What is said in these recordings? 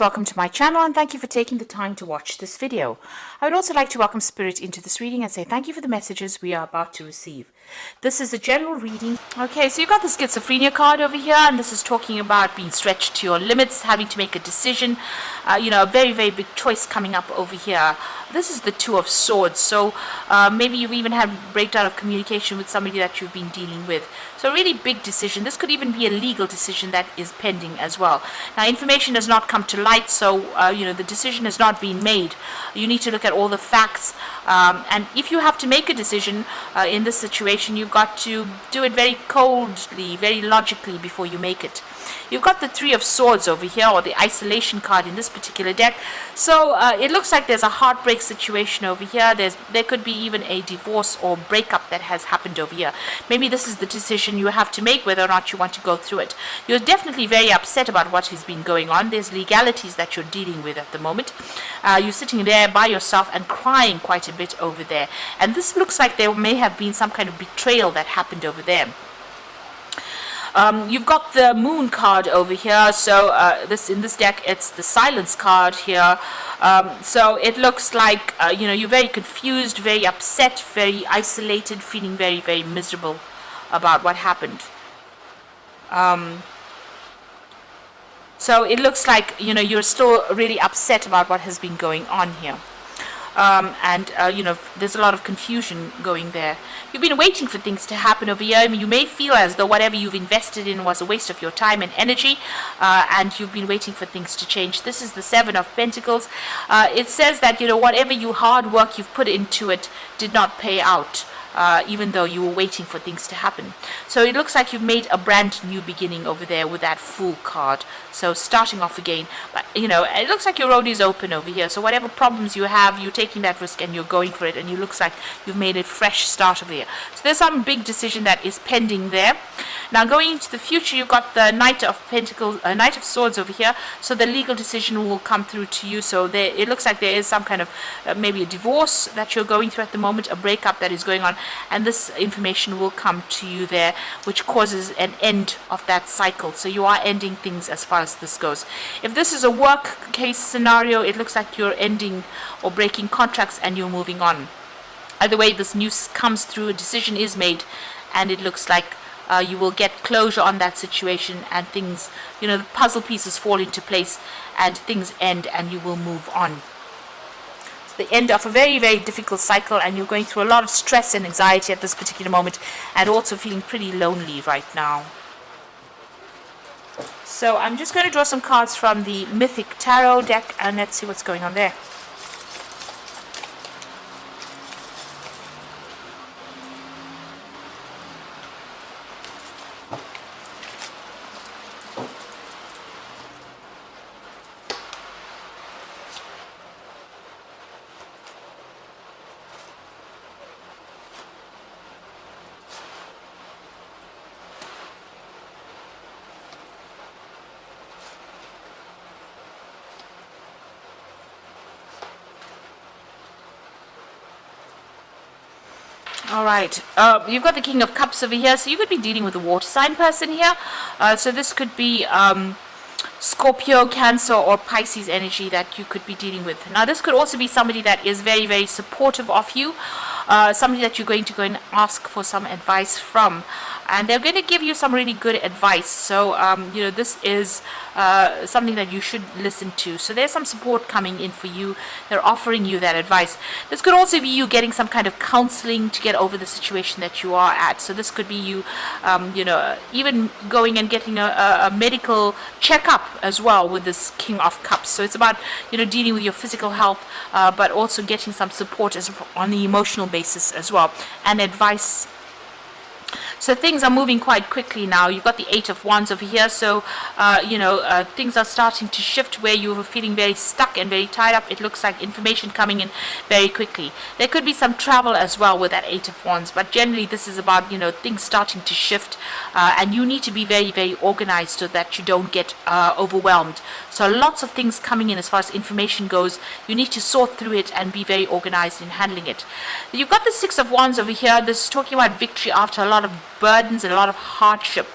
Welcome to my channel and thank you for taking the time to watch this video. I would also like to welcome Spirit into this reading and say thank you for the messages we are about to receive. This is a general reading. Okay, so you've got the schizophrenia card over here, and this is talking about being stretched to your limits, having to make a decision, a very, very big choice coming up over here. This is the Two of Swords, so maybe you've even had breakdown of communication with somebody that you've been dealing with. So a really big decision. This could even be a legal decision that is pending as well. Now, information has not come to light, so the decision has not been made. You need to look at all the facts, and if you have to make a decision in this situation, you've got to do it very coldly, very logically before you make it. You've got the Three of Swords over here, or the isolation card in this particular deck. So it looks like there's a heartbreak situation over here. There could be even a divorce or breakup that has happened over here. Maybe this is the decision you have to make, whether or not you want to go through it. You're definitely very upset about what has been going on. There's legalities that you're dealing with at the moment. You're sitting there by yourself and crying quite a bit over there. And this looks like there may have been some kind of betrayal that happened over there. You've got the Moon card over here, so in this deck it's the Silence card here. So it looks like you're very confused, very upset, very isolated, feeling very, very miserable about what happened. So it looks like you're still really upset about what has been going on here. There's a lot of confusion going there. You've been waiting for things to happen over here. I mean, you may feel as though whatever you've invested in was a waste of your time and energy, and you've been waiting for things to change. This is the Seven of Pentacles. It says that whatever hard work you've put into it did not pay out. Even though you were waiting for things to happen. So it looks like you've made a brand new beginning over there with that Fool card. So starting off again. But, it looks like your road is open over here. So whatever problems you have, you're taking that risk and you're going for it. And it looks like you've made a fresh start over here. So there's some big decision that is pending there. Now going into the future, you've got the Knight of Pentacles, Knight of Swords over here. So the legal decision will come through to you. So it looks like there is some kind of maybe a divorce that you're going through at the moment, a breakup that is going on. And this information will come to you there, which causes an end of that cycle. So you are ending things as far as this goes. If this is a work case scenario, it looks like you're ending or breaking contracts and you're moving on. Either way, this news comes through, a decision is made, and it looks like you will get closure on that situation, and things, the puzzle pieces fall into place and things end and you will move on. The end of a very, very difficult cycle, and you're going through a lot of stress and anxiety at this particular moment, and also feeling pretty lonely right now. So I'm just going to draw some cards from the Mythic Tarot deck, and let's see what's going on there. Alright, you've got the King of Cups over here, so you could be dealing with a water sign person here. So this could be Scorpio, Cancer, or Pisces energy that you could be dealing with. Now this could also be somebody that is very, very supportive of you, somebody that you're going to go and ask for some advice from. And they're going to give you some really good advice. So, this is something that you should listen to. So there's some support coming in for you. They're offering you that advice. This could also be you getting some kind of counseling to get over the situation that you are at. So this could be you, even going and getting a medical checkup as well with this King of Cups. So it's about, dealing with your physical health, but also getting some support on the emotional basis as well, and advice. So things are moving quite quickly now. You've got the Eight of Wands over here. So, things are starting to shift where you were feeling very stuck and very tied up. It looks like information coming in very quickly. There could be some travel as well with that Eight of Wands. But generally, this is about, things starting to shift. And you need to be very, very organized so that you don't get overwhelmed. So lots of things coming in as far as information goes. You need to sort through it and be very organized in handling it. You've got the Six of Wands over here. This is talking about victory after a lot of burdens and a lot of hardship.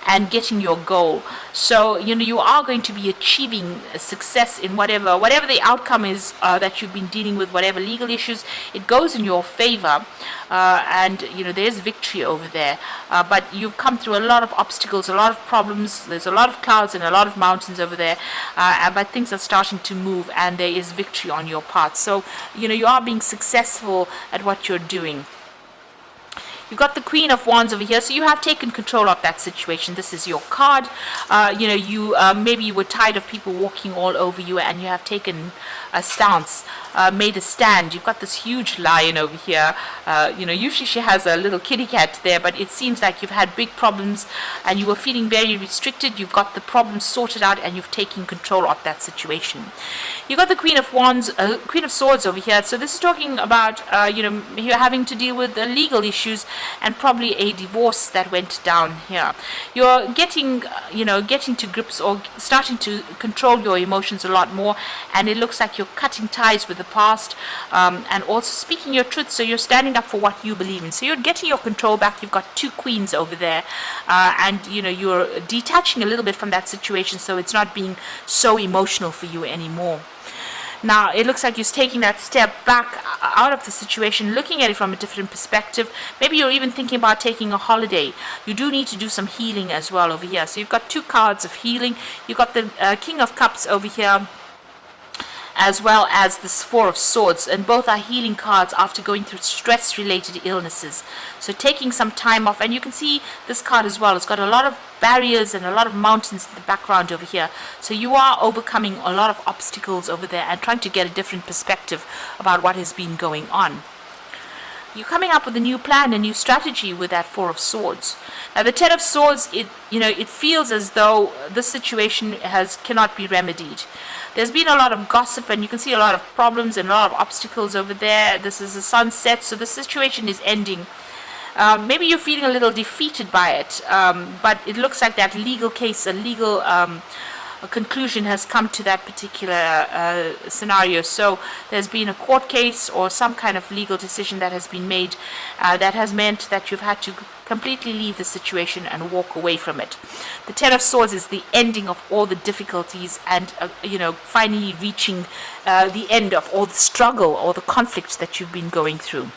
and getting your goal. So you are going to be achieving success in whatever the outcome is that you've been dealing with, whatever legal issues. It goes in your favor, and there's victory over there. But you've come through a lot of obstacles, a lot of problems. There's a lot of clouds and a lot of mountains over there, but things are starting to move, and there is victory on your part. So you are being successful at what you're doing. You've got the Queen of Wands over here, so you have taken control of that situation. This is your card. Maybe you were tired of people walking all over you, and you have taken a stance, made a stand. You've got this huge lion over here. Usually she has a little kitty cat there, but it seems like you've had big problems, and you were feeling very restricted. You've got the problem sorted out, and you've taken control of that situation. You've got the Queen of Wands, Queen of Swords over here. So this is talking about, you're having to deal with the legal issues and probably a divorce that went down here. You're getting to grips or starting to control your emotions a lot more, and it looks like you're cutting ties with the past, and also speaking your truth. So you're standing up for what you believe in. So you're getting your control back. You've got two queens over there, and you're detaching a little bit from that situation, so it's not being so emotional for you anymore. Now, it looks like you're taking that step back out of the situation, looking at it from a different perspective. Maybe you're even thinking about taking a holiday. You do need to do some healing as well over here. So you've got two cards of healing. You've got the King of Cups over here, as well as this Four of Swords, and both are healing cards after going through stress-related illnesses. So taking some time off, and you can see this card as well. It's got a lot of barriers and a lot of mountains in the background over here. So you are overcoming a lot of obstacles over there and trying to get a different perspective about what has been going on. You're coming up with a new plan, a new strategy with that Four of Swords. Now, the Ten of Swords, it feels as though this situation cannot be remedied. There's been a lot of gossip, and you can see a lot of problems and a lot of obstacles over there. This is a sunset, so the situation is ending. Maybe you're feeling a little defeated by it, but it looks like that legal case, a legal conclusion has come to that particular scenario. So there's been a court case or some kind of legal decision that has been made that has meant that you've had to completely leave the situation and walk away from it. The Ten of Swords is the ending of all the difficulties, and finally reaching the end of all the struggle or the conflicts that you've been going through.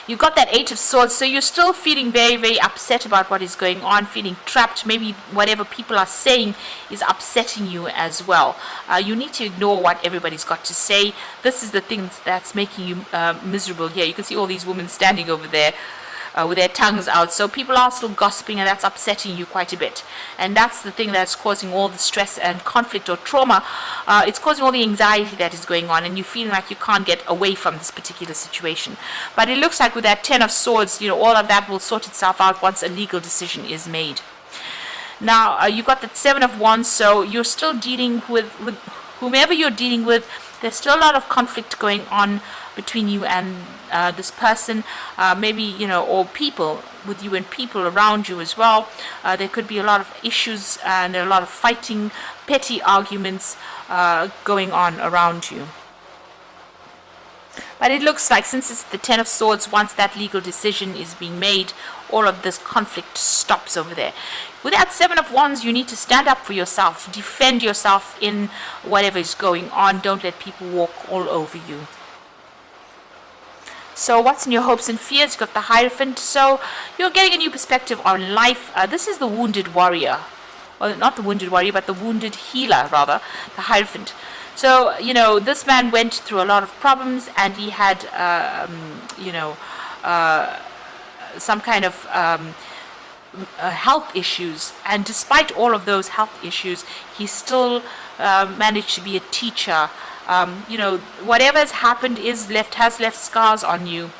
You've got that Eight of Swords, so you're still feeling very, very upset about what is going on, feeling trapped. Maybe whatever people are saying is upsetting you as well. You need to ignore what everybody's got to say. This is the thing that's making you miserable here. You can see all these women standing over there with their tongues out. So people are still gossiping, and that's upsetting you quite a bit. And that's the thing that's causing all the stress and conflict or trauma. It's causing all the anxiety that is going on, and you're feeling like you can't get away from this particular situation. But it looks like with that Ten of Swords, all of that will sort itself out once a legal decision is made. Now, you've got the Seven of Wands, so you're still dealing with whomever you're dealing with. There's still a lot of conflict going on between you and this person, maybe, or people with you and people around you as well. There could be a lot of issues and a lot of fighting, petty arguments going on around you. But it looks like, since it's the Ten of Swords, once that legal decision is being made, all of this conflict stops over there. With that Seven of Wands, you need to stand up for yourself, defend yourself in whatever is going on. Don't let people walk all over you. So what's in your hopes and fears? You've got the Hierophant. So you're getting a new perspective on life. This is the Wounded Warrior. Well, not the Wounded Warrior, but the Wounded Healer, rather, the Hierophant. So, this man went through a lot of problems, and he had, some kind of health issues. And despite all of those health issues, he still managed to be a teacher. Whatever has happened has left scars on you.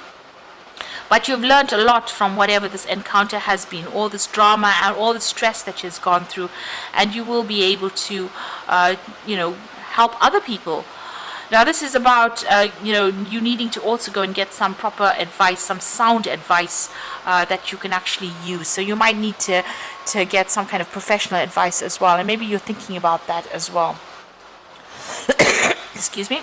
But you've learned a lot from whatever this encounter has been, all this drama and all the stress that you've gone through, and you will be able to, help other people. Now, this is about, you needing to also go and get some proper advice, some sound advice that you can actually use. So you might need to get some kind of professional advice as well, and maybe you're thinking about that as well. Excuse me.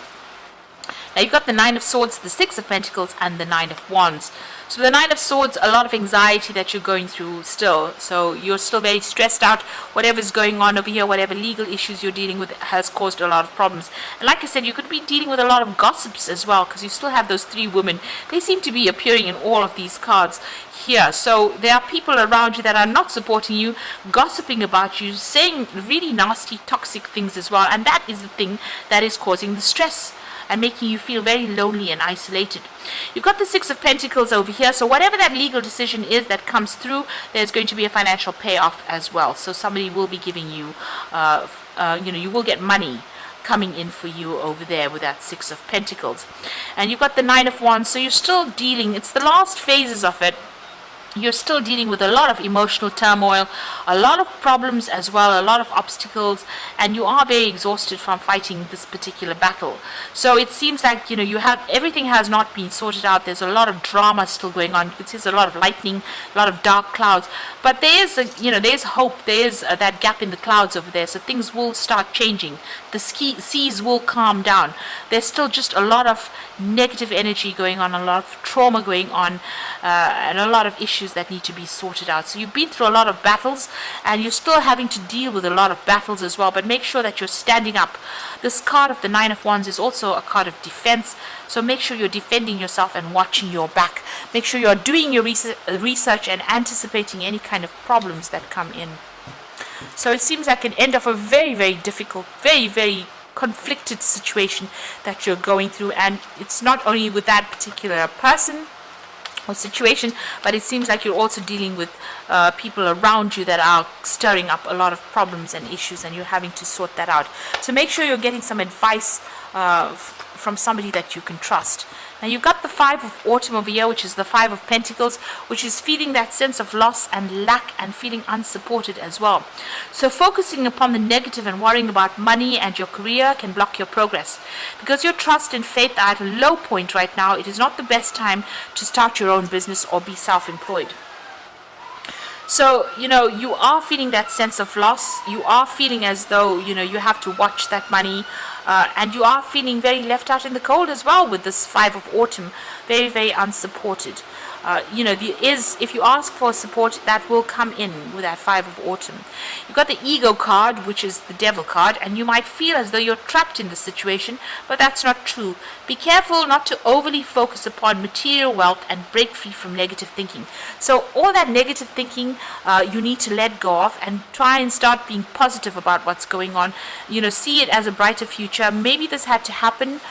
Now you've got the Nine of Swords, the Six of Pentacles, and the Nine of Wands. So the Nine of Swords, a lot of anxiety that you're going through still. So you're still very stressed out. Whatever's going on over here, whatever legal issues you're dealing with has caused a lot of problems. And like I said, you could be dealing with a lot of gossips as well, because you still have those three women. They seem to be appearing in all of these cards here. So there are people around you that are not supporting you, gossiping about you, saying really nasty, toxic things as well. And that is the thing that is causing the stress and making you feel very lonely and isolated. You've got the Six of Pentacles over here, so whatever that legal decision is that comes through, there's going to be a financial payoff as well. So somebody will be giving you, you will get money coming in for you over there with that Six of Pentacles. And you've got the Nine of Wands, so you're still dealing, it's the last phases of it. You're still dealing with a lot of emotional turmoil, a lot of problems as well, a lot of obstacles, and you are very exhausted from fighting this particular battle. So it seems like, you have everything has not been sorted out. There's a lot of drama still going on. You can see there's a lot of lightning, a lot of dark clouds, but there's there's hope. There's that gap in the clouds over there. So things will start changing. The seas will calm down. There's still just a lot of negative energy going on, a lot of trauma going on, and a lot of issues that need to be sorted out. So you've been through a lot of battles, and you're still having to deal with a lot of battles as well, but make sure that you're standing up. This card of the Nine of Wands is also a card of defense, so make sure you're defending yourself and watching your back. Make sure you're doing your research and anticipating any kind of problems that come in. So it seems like an end of a very, very difficult, very, very conflicted situation that you're going through, and it's not only with that particular person or situation, but it seems like you're also dealing with people around you that are stirring up a lot of problems and issues, and you're having to sort that out. So make sure you're getting some advice from somebody that you can trust. Now you've got the Five of Autumn over here, which is the Five of Pentacles, which is feeling that sense of loss and lack and feeling unsupported as well. So focusing upon the negative and worrying about money and your career can block your progress. Because your trust and faith are at a low point right now, it is not the best time to start your own business or be self-employed. So, you are feeling that sense of loss. You are feeling as though, you have to watch that money. And you are feeling very left out in the cold as well with this Five of Autumn. Very, very unsupported. If you ask for support, that will come in with that Five of Autumn. You've got the Ego card, which is the Devil card, and you might feel as though you're trapped in the situation, but that's not true. Be careful not to overly focus upon material wealth and break free from negative thinking. So all that negative thinking, you need to let go of and try and start being positive about what's going on. See it as a brighter future. Maybe this had to happen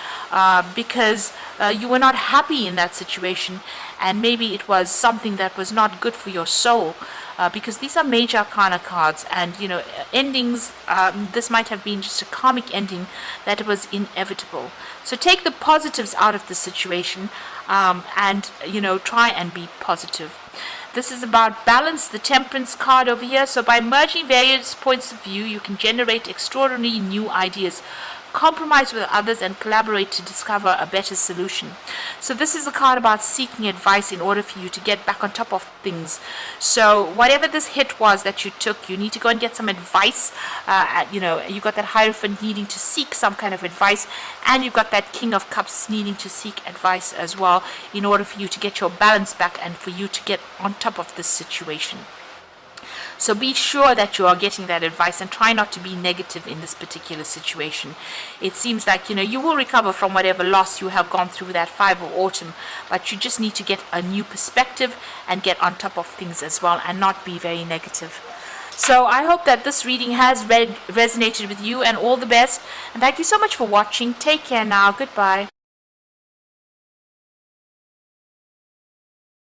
because you were not happy in that situation, and maybe it was something that was not good for your soul, because these are major arcana cards, and endings, this might have been just a karmic ending that was inevitable. So take the positives out of the situation, and try and be positive. This is about balance, the Temperance card over here. So by merging various points of view, you can generate extraordinary new ideas, compromise with others, and collaborate to discover a better solution. So this is a card about seeking advice in order for you to get back on top of things. So whatever this hit was that you took, you need to go and get some advice. You've got that Hierophant needing to seek some kind of advice, and you've got that King of Cups needing to seek advice as well in order for you to get your balance back and for you to get on top of this situation. So be sure that you are getting that advice and try not to be negative in this particular situation. It seems like, you will recover from whatever loss you have gone through that Five of Autumn, but you just need to get a new perspective and get on top of things as well and not be very negative. So I hope that this reading has resonated with you, and all the best. And thank you so much for watching. Take care now. Goodbye.